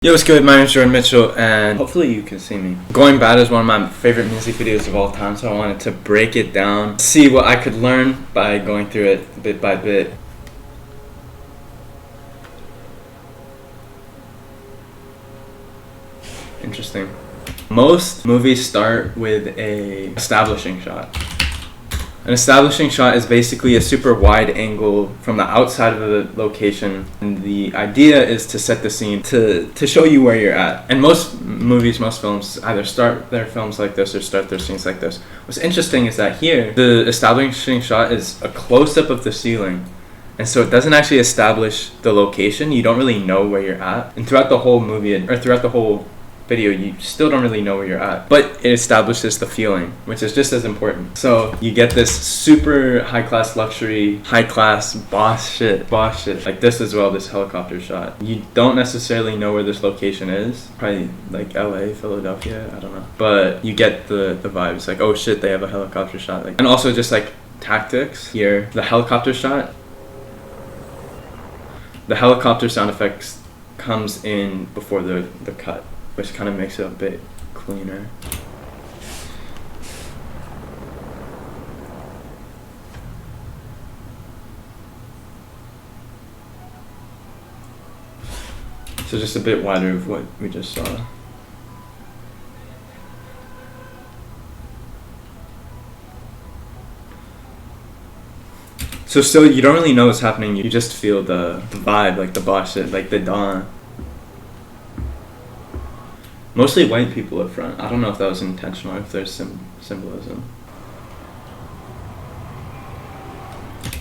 Yo, what's good? My name is Jordan Mitchell, and hopefully you can see me. Going Bad is one of my favorite music videos of all time, so I wanted to break it down, see what I could learn by going through it bit by bit. Interesting. Most movies start with an establishing shot. An establishing shot is basically a super wide angle from the outside of the location, and the idea is to set the scene, to show you where you're at. And most movies, most films either start their films like this or start their scenes like this. What's interesting is that here, the establishing shot is a close-up of the ceiling, and so it doesn't actually establish the location. You don't really know where you're at, and throughout the whole movie, or throughout the whole video, you still don't really know where you're at, but it establishes the feeling, which is just as important. So you get this super high-class luxury, high-class boss shit, like this as well, this helicopter shot. You don't necessarily know where this location is, probably like LA, Philadelphia, I don't know, but you get the vibes, like, oh shit, they have a helicopter shot. And also just like tactics here, the helicopter shot, the helicopter sound effects comes in before the cut, which kind of makes it a bit cleaner. So just a bit wider of what we just saw. So still, you don't really know what's happening, you just feel the vibe, like the boss shit, like the dawn. Mostly white people up front. I don't know if that was intentional or if there's some symbolism.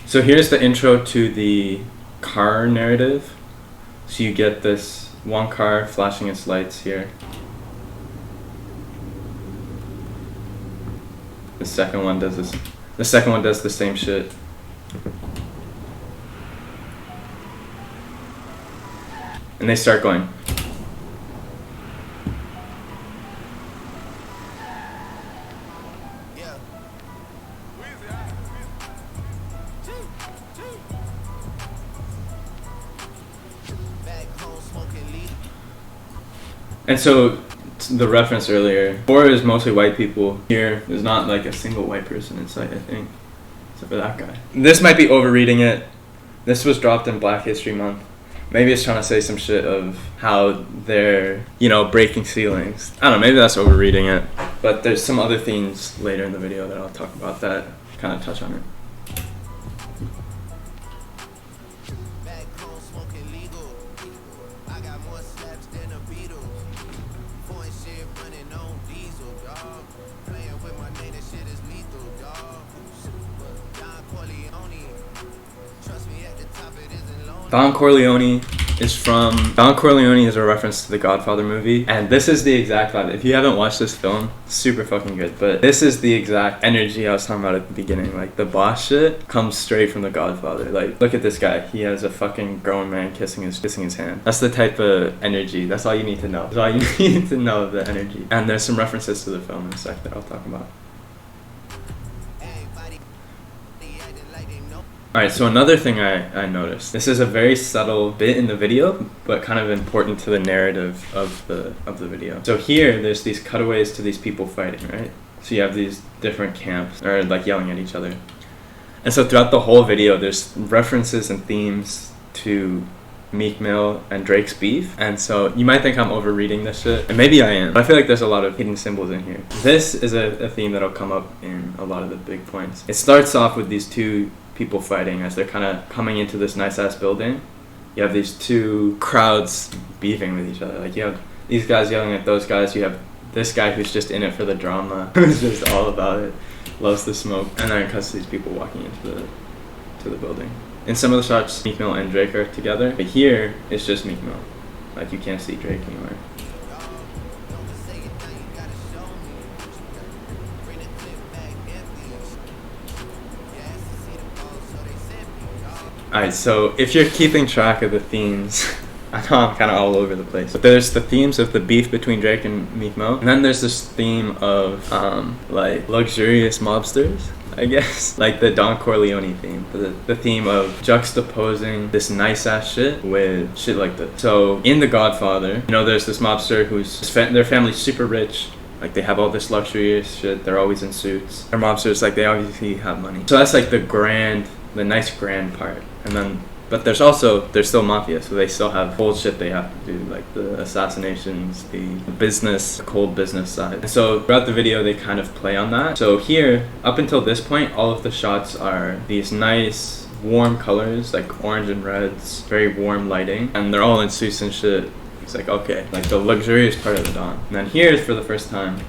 So here's the intro to the car narrative. So you get this one car flashing its lights here. The second one does this. The second one does the same shit. And they start going. And so, the reference earlier, 4 is mostly white people. Here, there's not like a single white person in sight, I think, except for that guy. This might be overreading it. This was dropped in Black History Month. Maybe it's trying to say some shit of how they're, breaking ceilings. I don't know, maybe that's overreading it. But there's some other themes later in the video that I'll talk about that kind of touch on it. Don Corleone is a reference to the Godfather movie, and this is the exact vibe. If you haven't watched this film, super fucking good, but this is the exact energy I was talking about at the beginning. Like, the boss shit comes straight from the Godfather. Like, look at this guy. He has a fucking grown man kissing his hand. That's the type of energy. That's all you need to know. That's all you need to know, the energy. And there's some references to the film in a sec that I'll talk about. Alright, so another thing I noticed. This is a very subtle bit in the video, but kind of important to the narrative of the video. So here, there's these cutaways to these people fighting, right? So you have these different camps, or like yelling at each other. And so throughout the whole video, there's references and themes to Meek Mill and Drake's beef. And so you might think I'm overreading this shit, and maybe I am, but I feel like there's a lot of hidden symbols in here. This is a theme that'll come up in a lot of the big points. It starts off with these two people fighting as they're kind of coming into this nice-ass building. You have these two crowds beefing with each other. Like, you have these guys yelling at those guys. You have this guy who's just in it for the drama, who's just all about it, loves the smoke. And then it cuts to these people walking into the building. In some of the shots, Meek Mill and Drake are together, but here, it's just Meek Mill. Like, you can't see Drake anywhere. Alright, so if you're keeping track of the themes, I know I'm kind of all over the place, but there's the themes of the beef between Drake and Meek Mill, and then there's this theme of like luxurious mobsters. I guess. Like the Don Corleone theme. The theme of juxtaposing this nice ass shit with shit like this. So in The Godfather, you know, there's this mobster who's their family's super rich. Like they have all this luxurious shit. They're always in suits. They're mobsters. Like they obviously have money. So that's like the nice grand part. And then, but they're still mafia. So they still have cold shit they have to do, like the assassinations, the business, the cold business side. And so throughout the video, they kind of play on that. So here, up until this point, all of the shots are these nice warm colors, like orange and reds, very warm lighting, and they're all in suits and shit. It's like, okay, like the luxurious part of the dawn. And then here, for the first time,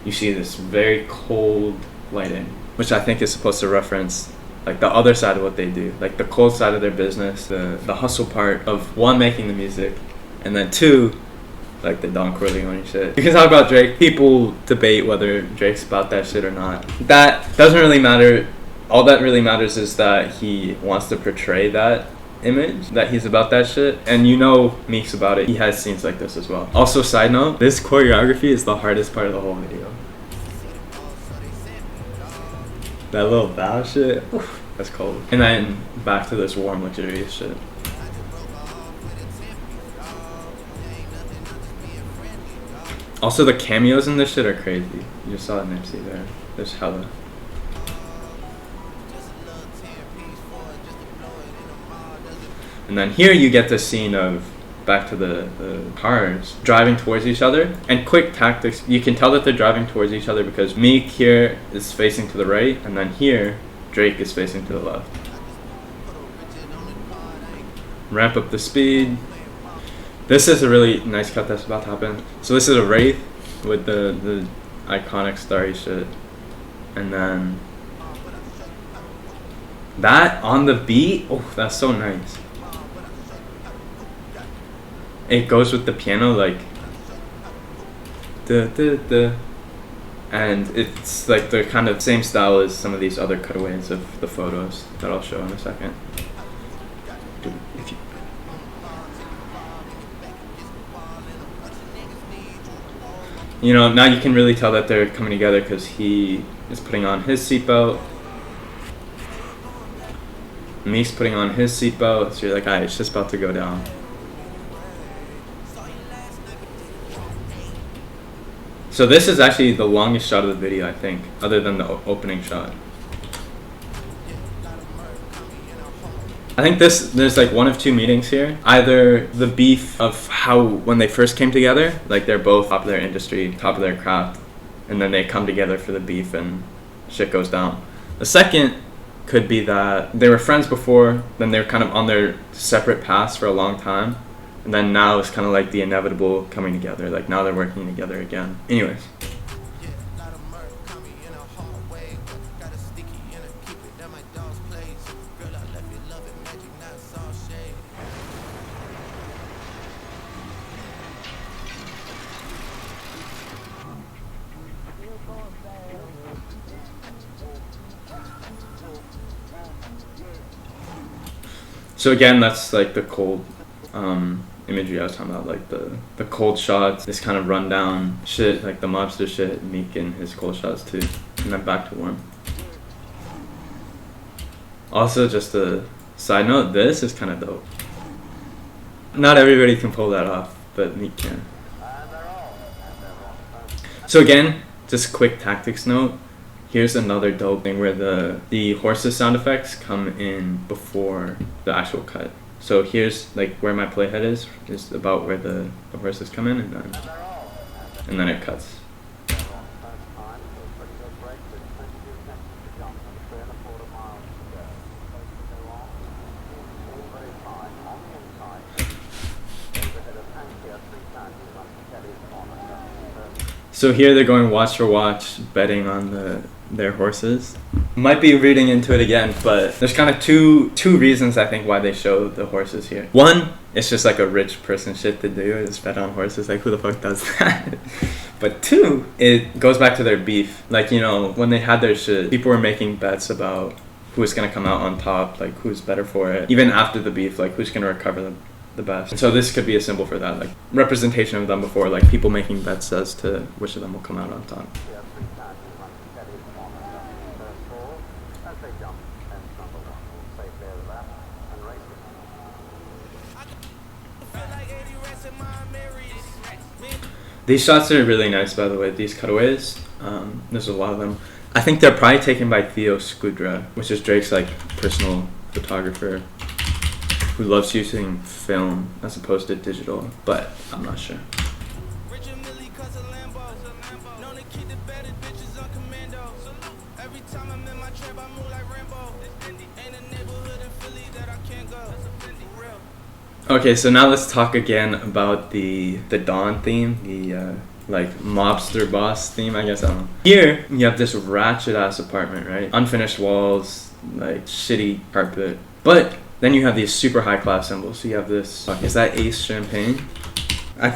you see this very cold lighting, which I think is supposed to reference like the other side of what they do, like the cold side of their business, the hustle part of one, making the music, and then two, like the Don Corleone shit. You can talk about Drake. People debate whether Drake's about that shit or not. That doesn't really matter. All that really matters is that he wants to portray that image, that he's about that shit, and you know Meek's about it. He has scenes like this as well. Also, side note, this choreography is the hardest part of the whole video. That little bow shit, oof, that's cold. And then back to this warm, luxurious shit. Also, the cameos in this shit are crazy. You just saw Nipsey there. There's hella. And then here you get the scene of back to the cars driving towards each other, and quick tactics. You can tell that they're driving towards each other because Meek here is facing to the right, and then here Drake is facing to the left. Ramp up the speed. This is a really nice cut that's about to happen. So this is a Wraith with the iconic starry shit, and then that on the beat. Oh, that's so nice. It goes with the piano, like duh, duh, duh. And it's like the kind of same style as some of these other cutaways of the photos that I'll show in a second. Dude, you know, now you can really tell that they're coming together because he is putting on his seatbelt. Meek's putting on his seatbelt. So you're like, alright, it's just about to go down. So this is actually the longest shot of the video, I think, other than the opening shot. I think there's like one of two meetings here. Either the beef of how when they first came together, like they're both top of their industry, top of their craft, and then they come together for the beef and shit goes down. The second could be that they were friends before, then they're kind of on their separate paths for a long time. And then now it's kind of like the inevitable coming together. Like now they're working together again. Anyways. So again, that's like the cold imagery I was talking about, like the cold shots, this kind of rundown shit, like the mobster shit, Meek and his cold shots too, and then back to warm. Also, just a side note, this is kind of dope. Not everybody can pull that off, but Meek can. So again, just quick tactics note. Here's another dope thing where the horses sound effects come in before the actual cut. So here's like where my playhead is about where the horses come in, and then it cuts. So here they're going watch for watch, betting on their horses. Might be reading into it again, but there's kind of two reasons I think why they show the horses here. One, it's just like a rich person shit to do, is bet on horses. Like, who the fuck does that? But two, it goes back to their beef. Like, you know, when they had their shit, people were making bets about who's gonna come out on top, like who's better for it. Even after the beef, like who's gonna recover the best. And so this could be a symbol for that, like representation of them before, like people making bets as to which of them will come out on top. These shots are really nice, by the way. These cutaways, there's a lot of them. I think they're probably taken by Theo Scudra, which is Drake's like personal photographer who loves using film as opposed to digital, but I'm not sure. Okay, so now let's talk again about the Dawn theme, the like mobster boss theme, I guess. I don't know. Here you have this ratchet ass apartment, right? Unfinished walls, like shitty carpet, but then you have these super high class symbols. So you have this. Is that Ace Champagne?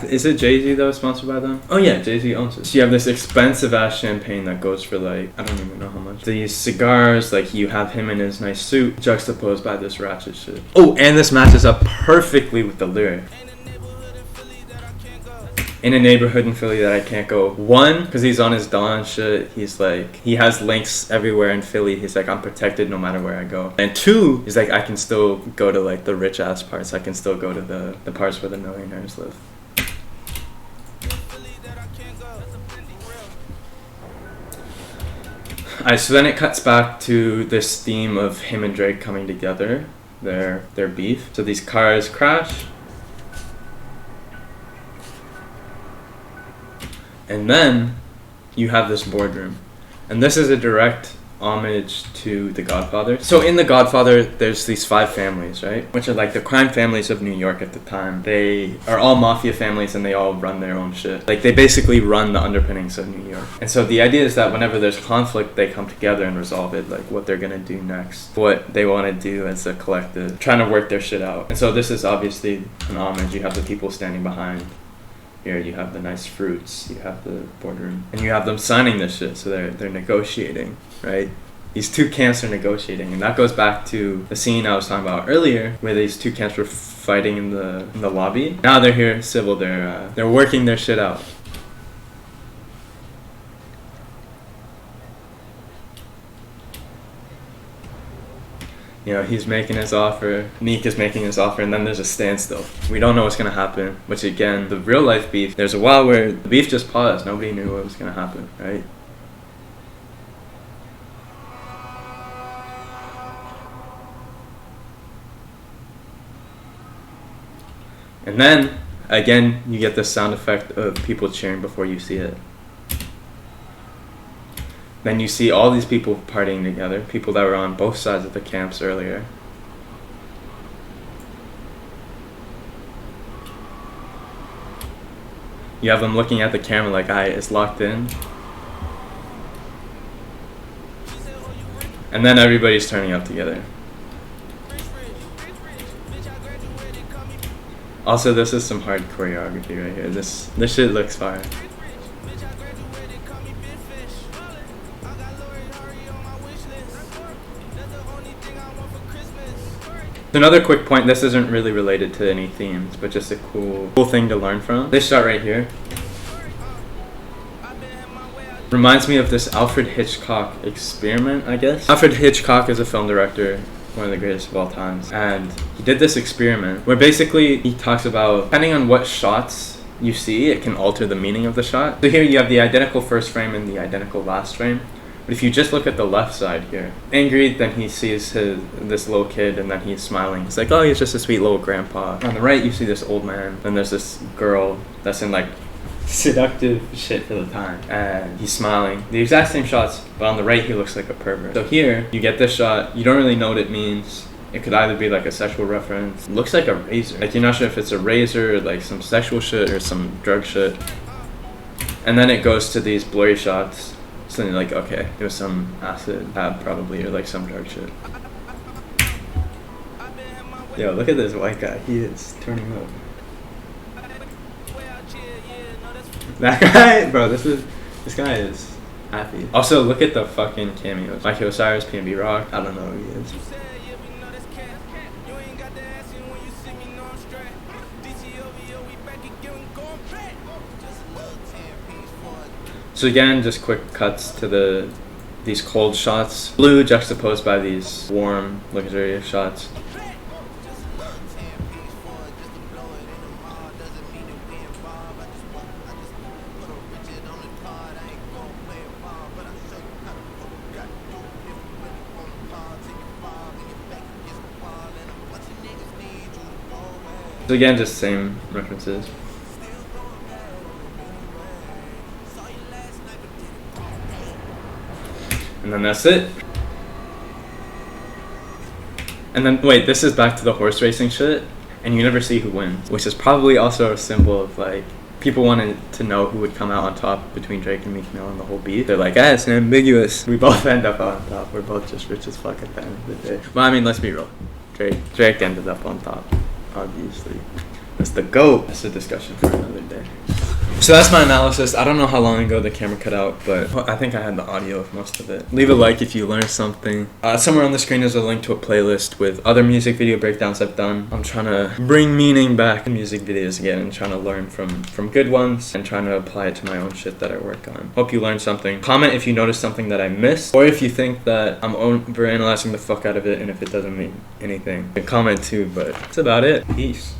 Is it Jay-Z though, sponsored by them? Oh yeah, Jay-Z owns it. So you have this expensive ass champagne that goes for like, I don't even know how much. These cigars, like you have him in his nice suit juxtaposed by this ratchet shit. Oh, and this matches up perfectly with the lyric. In a neighborhood in Philly that I can't go. One, because he's on his Dawn shit. He's like, he has links everywhere in Philly. He's like, I'm protected no matter where I go. And two, he's like, I can still go to like the rich ass parts. I can still go to the parts where the millionaires live. Alright, so then it cuts back to this theme of him and Drake coming together, their beef. So these cars crash. And then you have this boardroom. And this is a direct homage to The Godfather. So in The Godfather, there's these 5 families, right? Which are like the crime families of New York at the time. They are all mafia families and they all run their own shit. Like they basically run the underpinnings of New York. And so the idea is that whenever there's conflict, they come together and resolve it, like what they're gonna do next, what they wanna do as a collective, trying to work their shit out. And so this is obviously an homage. You have the people standing behind. Here you have the nice fruits, you have the boardroom, and you have them signing this shit, so they're negotiating, right? These 2 camps are negotiating, and that goes back to the scene I was talking about earlier, where these 2 camps were fighting in the lobby. Now they're here civil, they're working their shit out. You know, he's making his offer, Meek is making his offer, and then there's a standstill. We don't know what's gonna happen, which again, the real life beef, there's a while where the beef just paused, nobody knew what was gonna happen, right? And then, again, you get the sound effect of people cheering before you see it. Then you see all these people partying together, people that were on both sides of the camps earlier. You have them looking at the camera like, "Aight, it's locked in." And then everybody's turning up together. Also, this is some hard choreography right here. This shit looks fire. Another quick point, this isn't really related to any themes, but just a cool thing to learn from. This shot right here reminds me of this Alfred Hitchcock experiment, I guess. Alfred Hitchcock is a film director, one of the greatest of all times, and he did this experiment where basically he talks about, depending on what shots you see, it can alter the meaning of the shot. So here you have the identical first frame and the identical last frame. But if you just look at the left side here, angry, then he sees this little kid and then he's smiling. It's like, oh, he's just a sweet little grandpa. On the right, you see this old man. Then there's this girl that's in like seductive shit for the time. And he's smiling. The exact same shots, but on the right, he looks like a pervert. So here, you get this shot. You don't really know what it means. It could either be like a sexual reference. It looks like a razor. Like you're not sure if it's a razor or like some sexual shit or some drug shit. And then it goes to these blurry shots. So you're like, okay, it was some acid probably, or like some drug shit. Yo, look at this white guy. He is turning up. That guy, bro, this guy is happy. Also, look at the fucking cameos. Mikey Osiris, PNB Rock. I don't know who he is. So again, just quick cuts to these cold shots. Blue juxtaposed by these warm, luxurious shots. Again, just same references. And then that's it. And then, wait, this is back to the horse racing shit, and you never see who wins, which is probably also a symbol of, like, people wanted to know who would come out on top between Drake and Meek Mill and the whole beat. They're like, it's ambiguous. We both end up on top. We're both just rich as fuck at the end of the day. Well, I mean, let's be real. Drake ended up on top, obviously. That's the GOAT. That's a discussion for another day. So that's my analysis. I don't know how long ago the camera cut out, but I think I had the audio of most of it. Leave a like if you learned something. Somewhere on the screen is a link to a playlist with other music video breakdowns I've done. I'm trying to bring meaning back in music videos again and trying to learn from good ones and trying to apply it to my own shit that I work on. Hope you learned something. Comment if you noticed something that I missed, or if you think that I'm overanalyzing the fuck out of it and if it doesn't mean anything. Comment too, but that's about it. Peace.